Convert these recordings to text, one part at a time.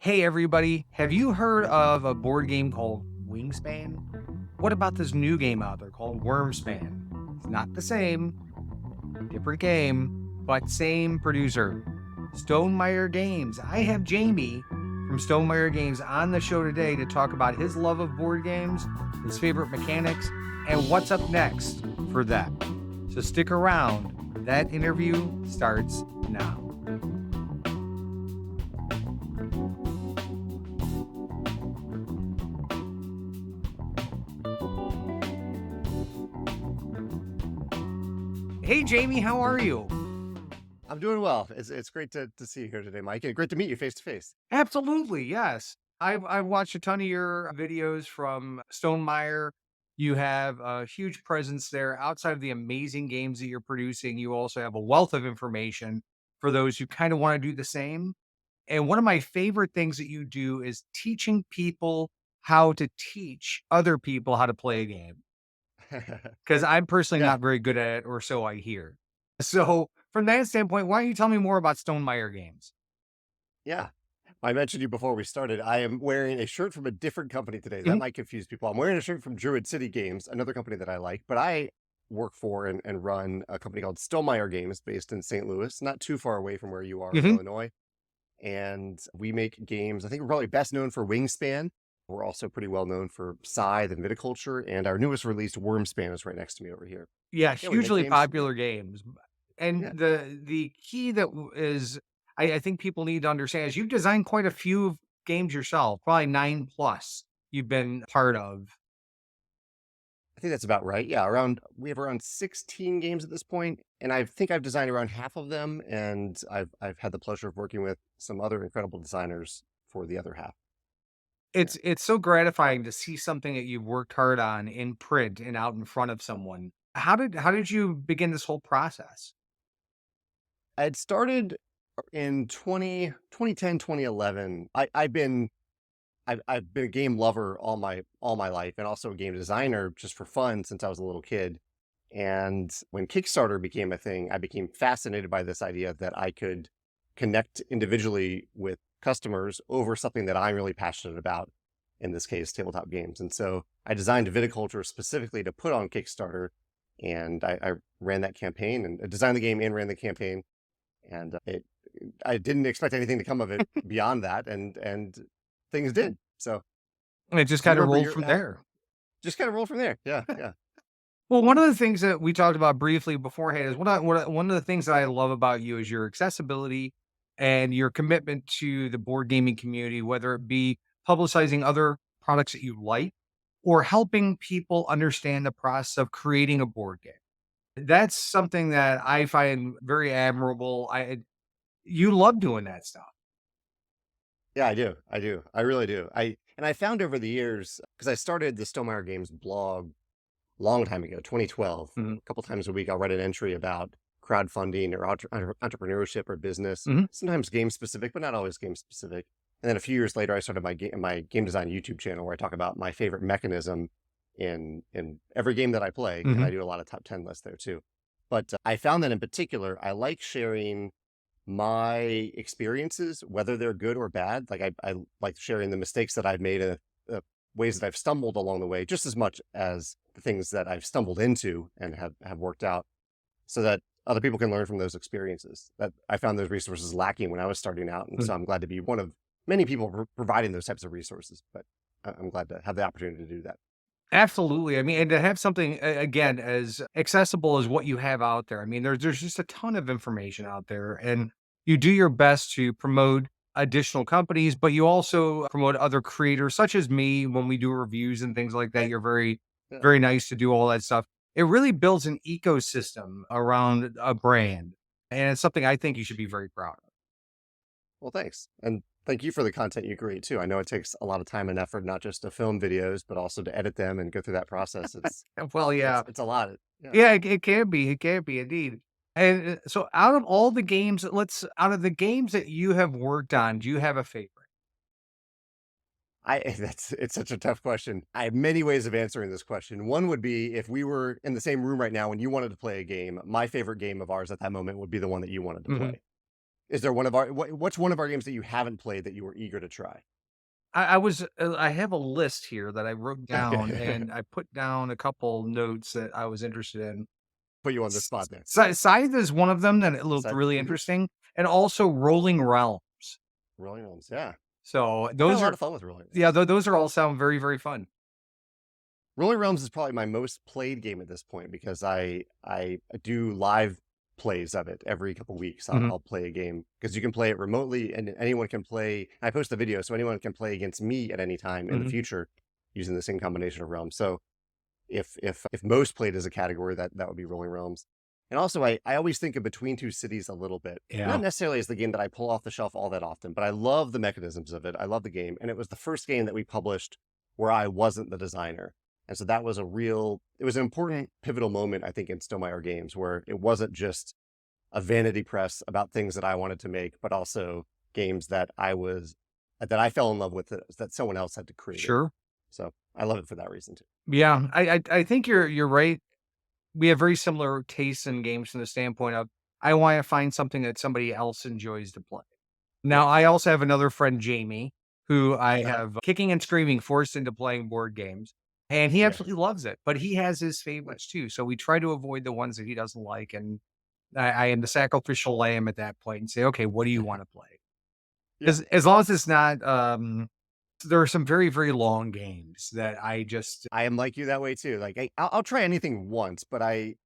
Hey everybody, have you heard of a board game called Wingspan? What about this new game out there called Wormspan? It's not the same, different game, but same producer, Stonemaier Games. I have Jamey from Stonemaier Games on the show today to talk about his love of board games, his favorite mechanics, and what's up next for that. So stick around. That interview starts now. Hey Jamey, how are you? I'm doing well. It's great to see you here today, Mike, and great to meet you face to face. Absolutely, yes. I've watched a ton of your videos from Stonemaier. You have a huge presence there. Outside of the amazing games that you're producing, you also have a wealth of information for those who kind of want to do the same. And one of my favorite things that you do is teaching people how to teach other people how to play a game. Because I'm personally Yeah, not very good at it, or so I hear. So, from that standpoint, why don't you tell me more about Stonemaier games? yeah. I mentioned you before we started. I am wearing a shirt from a different company today. That Mhm. might confuse people. I'm wearing a shirt from Druid City Games, another company that I like, but I work for and run a company called Stonemaier Games based in St. Louis, not too far away from where you are in Mhm. Illinois. And we make games. I think we're probably best known for Wingspan. We're also pretty well known for Scythe and Viticulture, and our newest release, Wormspan, is right next to me over here. Yeah, Yeah, we make hugely games. popular games, and Yeah. the key that is I think people need to understand is you've designed quite a few games yourself, probably 9 plus you've been part of. I think that's about right. Yeah, around we have around 16 games at this point, and I think I've designed around half of them, and I've had the pleasure of working with some other incredible designers for the other half. Yeah. It's so gratifying to see something that you've worked hard on in print and out in front of someone. How did you begin this whole process? I had started in 2010, 2011. I've been a game lover all my life, and also a game designer just for fun since I was a little kid. And when Kickstarter became a thing, I became fascinated by this idea that I could connect individually with customers over something that I'm really passionate about, in this case, tabletop games. And so I designed Viticulture specifically to put on Kickstarter, and I ran that campaign and designed the game and ran the campaign. And I didn't expect anything to come of it beyond that, and things did. So And it just do you kinda remember rolled your from there. just kind of roll from there? Yeah, yeah. Well, one of the things that we talked about briefly beforehand is one of the things that I love about you is your accessibility and your commitment to the board gaming community, whether it be publicizing other products that you like or helping people understand the process of creating a board game. That's something that I find very admirable. You love doing that stuff. Yeah, I do. I do. I really do. I found over the years, because I started the Stonemaier Games blog long time ago, 2012. Mhm. A couple times a week, I'll write an entry about crowdfunding or entrepreneurship or business. Mhm. Sometimes game specific, but not always game specific. And then a few years later, I started my game design YouTube channel where I talk about my favorite mechanism in every game that I play, and Mhm. I do a lot of top 10 lists there too. But I found that in particular, I like sharing my experiences, whether they're good or bad. Like I like sharing the mistakes that I've made, ways that I've stumbled along the way, just as much as the things that I've stumbled into and have worked out, so that other people can learn from those experiences. That I found those resources lacking when I was starting out, and Mhm. so I'm glad to be one of many people providing those types of resources. But I'm glad to have the opportunity to do that. Absolutely. I mean, and to have something again as accessible as what you have out there. I mean, there's just a ton of information out there, and you do your best to promote additional companies, but you also promote other creators, such as me, when we do reviews and things like that. You're very, Yeah. very nice to do all that stuff. It really builds an ecosystem around a brand, and it's something I think you should be very proud Well, thanks. And thank you for the content you create too. I know it takes a lot of time and effort, not just to film videos, but also to edit them and go through that process. of. Well, yeah, It's a lot. Yeah. yeah, it can be indeed. And, so out of all the games out of the games that you have worked on, do you have a favorite? It's such a tough question. I have many ways of answering this question. One would be if we were in the same room right now and you wanted to play a game, my favorite game of ours at that moment would be the one that you wanted to Mhm. play. Is there one of our what's one of our games that you haven't played that you were eager to try? I have a list here that I wrote down, and I put down a couple notes that I was interested in. Put you on the spot there. Scythe is one of them that it looked Side really interesting, and also Rolling Realms. Rolling Realms, yeah. So I've had a those lot are of fun with Rolling yeah, Realms. those are all sound very, very fun. Rolling Realms is probably my most played game at this point because I do live plays of it every couple weeks. Mhm, I'll play a game because you can play it remotely and anyone can play. I post the video so anyone can play against me at any time in the mhm. future using the same combination of realms. So if most played as a category, that would be Rolling Realms. And also, I always think of Between Two Cities a little bit, not Yeah, necessarily as the game that I pull off the shelf all that often, but I love the mechanisms of it. I love the game, and it was the first game that we published where I wasn't the designer, and so that was it was an important pivotal moment I think in Stonemaier games where it wasn't just a vanity press about things that I wanted to make, but also games that I fell in love with that someone else had created. sure. So I love it for that reason too. Yeah, I think you're right. We have very similar tastes in games from the standpoint of I wanna find something that somebody else enjoys to play. Yep. Now, I also have another friend, Jamey, who I Uh-huh. have kicking and screaming forced into playing board games, and he Yeah. absolutely loves it, but he has his favorites too, so we try to avoid the ones that he doesn't like, and I am the sacrificial lamb at that point and say, "Okay, what do you wanna play?" Yeah. As long as it's not, there are some very, very long games that I just I am like you that way too. Like I'll try anything once, but I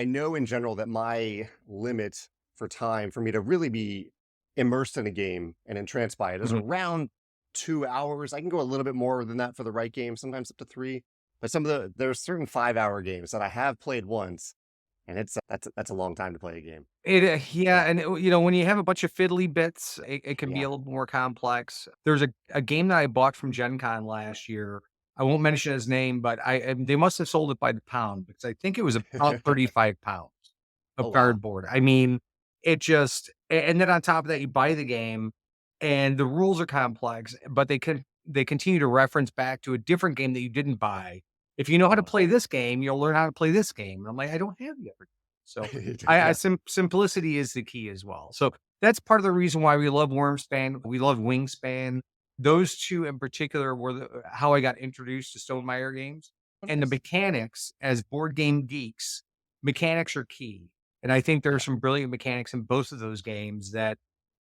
know in general that my limit for time for me to really be immersed in a game and entranced by it is Mhm. around 2 hours. I can go a little bit more than that for the right game, sometimes up to three. But there's certain 5 hour games that I have played once, and that's a long time to play a game. Yeah, So and when you have a bunch of fiddly bits, it can be yeah. a little more complex. There's a game that I bought from Gen Con last year. I won't mention his name, but they must have sold it by the pound because I think it was about 35 pounds Oh of wow. cardboard. I mean, it just and then on top of that, you buy the game and the rules are complex, but they continue to reference back to a different game that you didn't buy. If you know how to Uh-huh. play this game, you'll learn how to play this game. And I'm like, I don't have the other. So I Yeah. simplicity is the key as well. So that's part of the reason why we love Wormspan. We love Wingspan. Those two in particular were how I got introduced to Stonemaier games. Oh, And the nice. mechanics, as board game geeks, mechanics are key. And I think there are Yeah. some brilliant mechanics in both of those games that,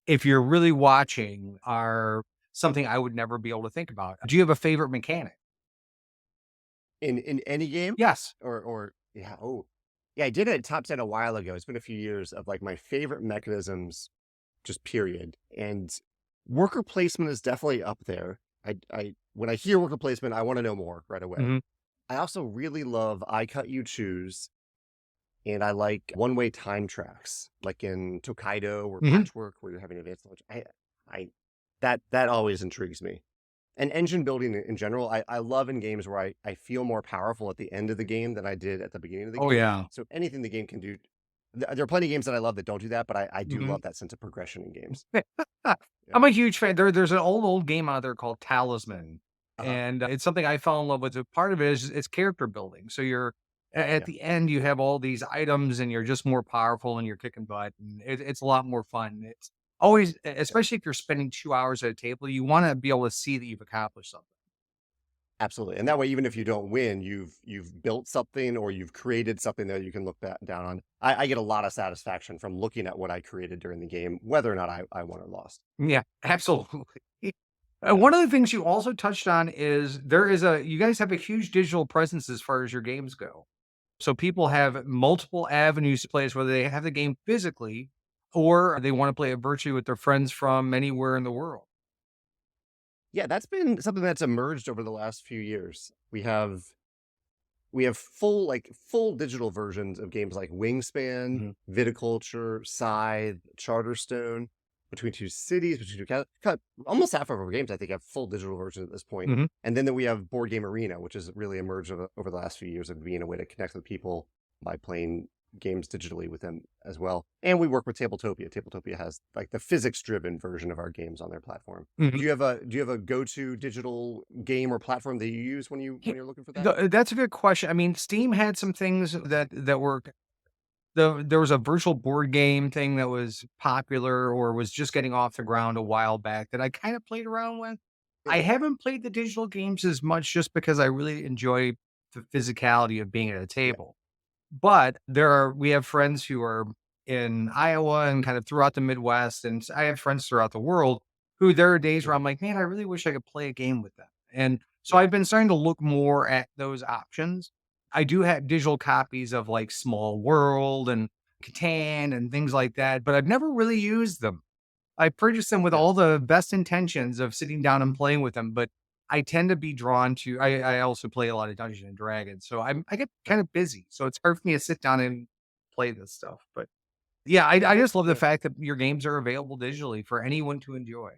if you're really watching, are something I would never be able to think about. Do you have a favorite mechanic? In any game? Yes. Or yeah, oh. Yeah, I did a top 10 a while ago. It's been a few years of like my favorite mechanisms, just period. And worker placement is definitely up there. I when I hear worker placement, I want to know more right away. Mhm. I also really love I cut you choose, and I like one-way time tracks, like in Tokaido or Mhm. Patchwork, where you're having advanced knowledge. I that always intrigues me. And engine building in general, I love in games where I feel more powerful at the end of the game than I did at the beginning of the Oh, game. yeah. So anything the game can do, there are plenty of games that I love that don't do that, but I do Mhm. love that sense of progression in games. Yeah. I'm a huge fan. There's an old game out there called Talisman, Uh-huh. and it's something I fell in love with. Part of it is it's character building. So at Yeah. the end, you have all these items, and you're just more powerful, and you're kicking butt, and it's a lot more fun. It's always, Yeah. especially if you're spending 2 hours at a table, you want to be able to see that you've accomplished something. Absolutely. And that way, even if you don't win, you've built something or you've created something that you can look back down on. I get a lot of satisfaction from looking at what I created during the game, whether or not I won or lost. Yeah, absolutely. Yeah. One of the things you also touched on is you guys have a huge digital presence as far as your games go. So people have multiple avenues to play this, whether they have the game physically or they want to play it virtually with their friends from anywhere in the world. Yeah, that's been something that's emerged over the last few years. We have full digital versions of games like Wingspan, Mhm. Viticulture, Scythe, Charterstone, Between Two Cities, Between Two almost half of our games I think have full digital versions at this point. Mhm. And then we have Board Game Arena, which has really emerged over the last few years of being a way to connect with people by playing games digitally with them as well. And we work with Tabletopia. Tabletopia has like the physics-driven version of our games on their platform. Mhm. Do you have a go-to digital game or platform that you use when Yeah, you're looking for that? that's a good question. I mean, Steam had some things that were there was a virtual board game thing that was popular or was just getting off the ground a while back that I kind of played around with. I Yeah. haven't played the digital games as much just because I really enjoy the physicality of being at a Yeah. table. But we have friends who are in Iowa and kind of throughout the Midwest, and I have friends throughout the world who there are days where Mhm. I'm like, man, I really wish I could play a game with them. And so Yeah. I've been starting to look more at those options. I do have digital copies of like Small World and Catan and things like that, but I've never really used them. I purchased them with Yeah. all the best intentions of sitting down and playing with them, but I tend to be drawn to I also play a lot of Dungeons and Dragons, so I get Yeah. kind of busy, so it's hard for me to sit down and play this stuff, but yeah, I Well, just love the fact that your games are available digitally for anyone to enjoy.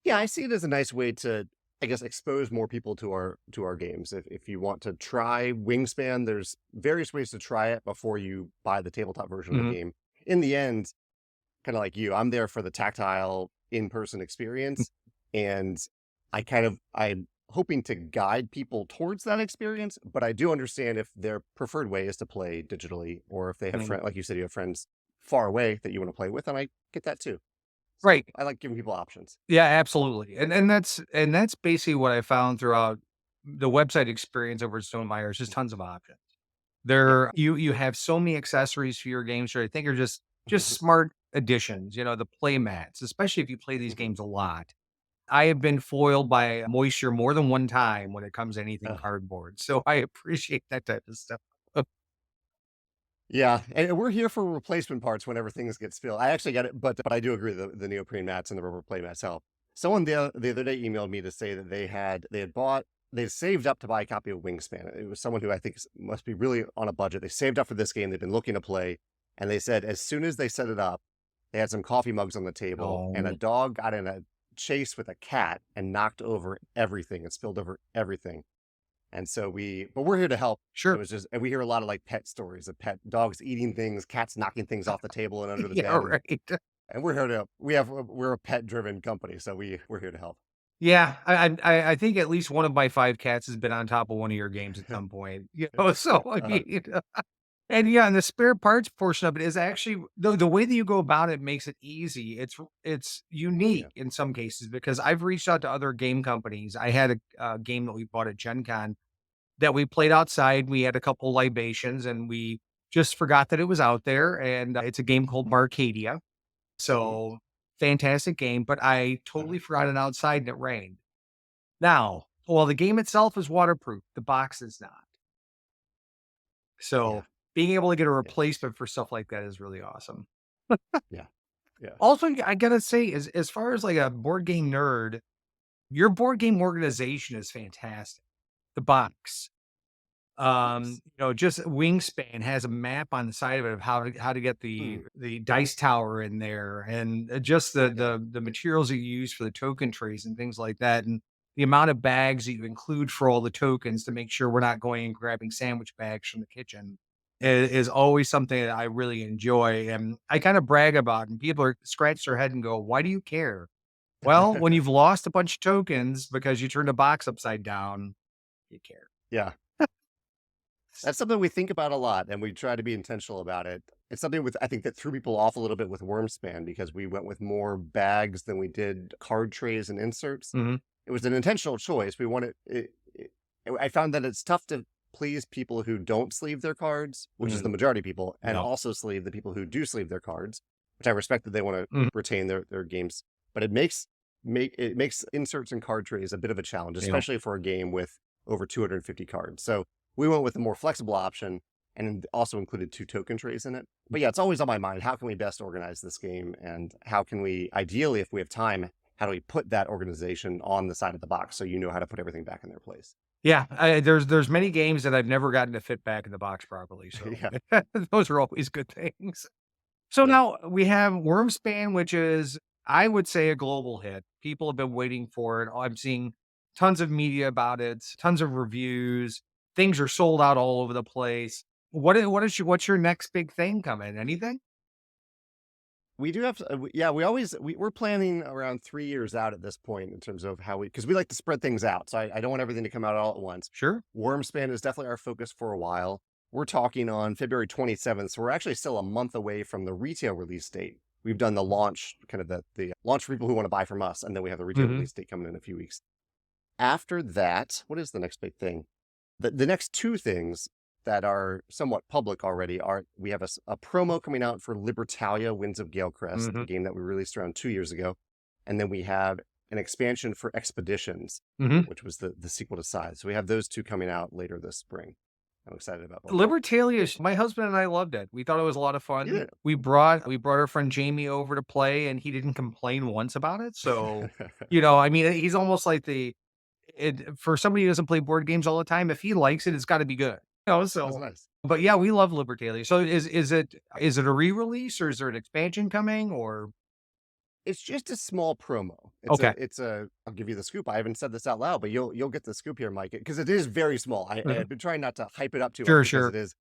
yeah, I see it as a nice way to, I guess, expose more people to our games. If you want to try Wingspan, there's various ways to try it before you buy the tabletop version of the Mhm. game. In the end, kind of like you, I'm there for the tactile in-person experience, and I'm hoping to guide people towards that experience, but I do understand if their preferred way is to play digitally, or if they have Mhm. friends, like you said, you have friends far away that you want to play with, and I get that too. So Right. I like giving people options. Yeah, absolutely, and that's basically what I found throughout the website experience over at Stonemaier. There's just tons of options. Yeah. You have so many accessories for your games that I think are just smart additions, the play mats, especially if you play these Mhm. games a lot. I have been foiled by moisture more than one time when it comes to anything Uh, cardboard, so I appreciate that type of stuff. yeah, and we're here for replacement parts whenever things get spilled. I actually got it, but I do agree the neoprene mats and the rubber play mats help. Someone the other day emailed me to say that they had saved up to buy a copy of Wingspan. It was someone who I think must be really on a budget. They saved up for this game. They've been looking to play, and they said as soon as they set it up, they had some coffee mugs on the table, and a Oh, dog got in a chase with a cat and knocked over everything and spilled over everything. And so but we're here to help. It sure. was just, and we hear a lot of like pet stories of pet dogs eating things, cats knocking things off the table and under the Yeah, bed. right. And we're a pet driven company. So we're here to help. Yeah, I think at least one of my 5 cats has been on top of one of your games at some point, so, I uh, mean, and yeah, and the spare parts portion of it is actually the way that you go about it makes it easy. It's unique yeah. in some cases because I've reached out to other game companies. I had a game that we bought at Gen Con that we played outside. We had a couple libations, and we just forgot that it was out there, and, it's a game called Marcadia. Hmm. So, fantastic game, but I Uh, totally forgot it outside and it rained. Now, while the game itself is waterproof, the box is not. yeah. So, being able to get a Yeah. replacement for stuff like that is really awesome. Yeah. Yeah. Also, I gotta say, as far as like a board game nerd, your board game organization is fantastic. The box, Thanks. just Wingspan has a map on the side of it of how to get Hmm. the dice tower in there, and just the Yeah. the materials that you use for the token trays and things like that, and the amount of bags that you include for all the tokens to make sure we're not going and grabbing sandwich bags from the kitchen is always something that I really enjoy, and I kind of brag about, and people scratch their head and go, "Why do you care?" Well, when you've lost a bunch of tokens because you turned a box upside down, you care. Yeah. That's something we think about a lot, and we try to be intentional about it. It's something I think that threw people off a little bit with Wormspan because we went with more bags than we did card trays and inserts. Mhm. It was an intentional choice. We wanted I found that it's tough to please people who don't sleeve their cards, which is the Mm, majority of people, and no. also sleeve the people who do sleeve their cards, which I respect that they want to Mhm. retain their games. But it makes inserts and card trays a bit of a challenge, Yeah. especially for a game with over 250 cards. So we went with a more flexible option and also included 2 token trays in it. But yeah, it's always on my mind. How can we best organize this game? And how can we, ideally, if we have time, how do we put that organization on the side of the box so you know how to put everything back in their place? Yeah, there's many games that I've never gotten to fit back in the box properly, so Yeah. those are always good things. So Yeah. now we have Wormspan, which is, I would say, a global hit. People have been waiting for it. I'm seeing tons of media about it, tons of reviews. Things are sold out all over the place. What's your next big thing coming? Anything? We do have, yeah, we're planning around 3 years out at this point in terms of because we like to spread things out. So I don't want everything to come out all at once. Sure. Wormspan is definitely our focus for a while. we're talking on February 27th. So we're actually still a month away from the retail release date. We've done the launch, kind of the launch for people who want to buy from us. And then we have the retail release date coming in a few weeks. After that, what is the next big thing? The next two things that are somewhat public already are, we have a promo coming out for Libertalia Winds of Galecrest, the game that we released around 2 years ago. And then we have an expansion for Expeditions, which was the sequel to Scythe. So we have those two coming out later this spring. I'm excited about both. Libertalia, my husband and I loved it. We thought it was a lot of fun. Yeah. We brought our friend Jamey over to play, and he didn't complain once about it. So, I mean, he's almost like for somebody who doesn't play board games all the time, if he likes it, it's got to be good. So That's nice. But yeah, we love Libertalia. So is it a re-release, or is there an expansion coming, or? It's just a small promo. Okay. I'll give you the scoop. I haven't said this out loud, but you'll get the scoop here, Mike, because it is very small. I've been trying not to hype it up too much because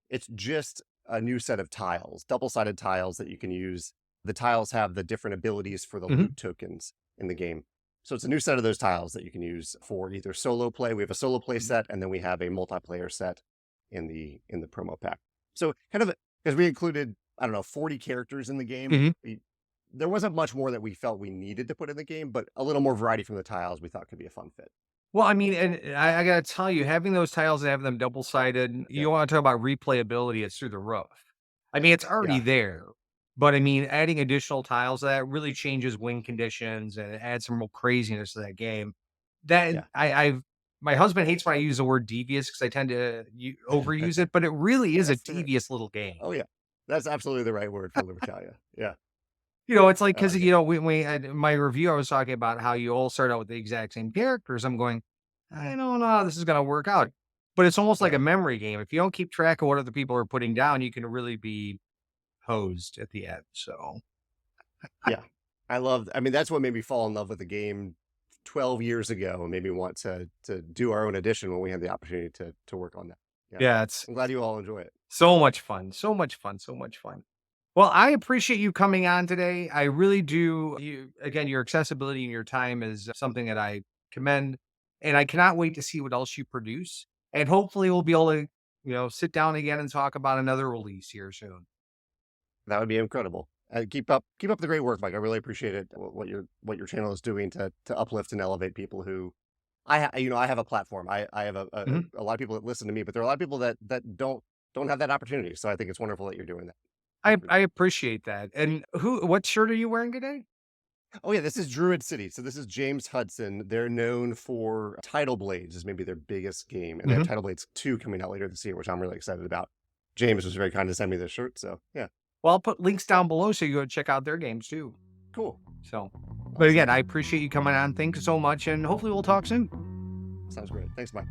it's just a new set of tiles, double-sided tiles that you can use. The tiles have the different abilities for the loot tokens in the game. So it's a new set of those tiles that you can use for either solo play. We have a solo play set, and then we have a multiplayer set in the promo pack. So kind of, because we included, 40 characters in the game. There wasn't much more that we felt we needed to put in the game, but a little more variety from the tiles we thought could be a fun fit. Well, I mean, and I got to tell you, having those tiles and having them double-sided, you want to talk about replayability, it's through the roof. I mean, it's already there, but I mean, adding additional tiles, that really changes win conditions and it adds some real craziness to that game. My husband hates when I use the word devious because I tend to overuse it, but it really is a devious little game. Oh, yeah. That's absolutely the right word for Libertalia. Yeah. It's like, because, we had my review, I was talking about how you all start out with the exact same characters. I'm going, I don't know how this is going to work out. But it's almost like a memory game. If you don't keep track of what other people are putting down, you can really be hosed at the end. So, yeah. I mean, that's what made me fall in love with the game 12 years ago and made me want to do our own edition when we had the opportunity to work on that. Yeah, I'm glad you all enjoy it. So much fun. So much fun. So much fun. Well, I appreciate you coming on today. I really do. Again, your accessibility and your time is something that I commend, and I cannot wait to see what else you produce. And hopefully we'll be able to, sit down again and talk about another release here soon. That would be incredible. Keep up the great work, Mike. I really appreciate it. What your channel is doing to uplift and elevate people who, I have a platform. I have a lot of people that listen to me, but there are a lot of people that don't have that opportunity. So I think it's wonderful that you're doing that. I appreciate that. And what shirt are you wearing today? Oh, yeah, this is Druid City. So this is James Hudson. They're known for Tidal Blades is maybe their biggest game. And they have Tidal Blades 2 coming out later this year, which I'm really excited about. James was very kind to send me this shirt. So, yeah. Well, I'll put links down below so you go check out their games too. Cool. So, but again, I appreciate you coming on. Thanks so much. And hopefully we'll talk soon. Sounds great. Thanks, Mike.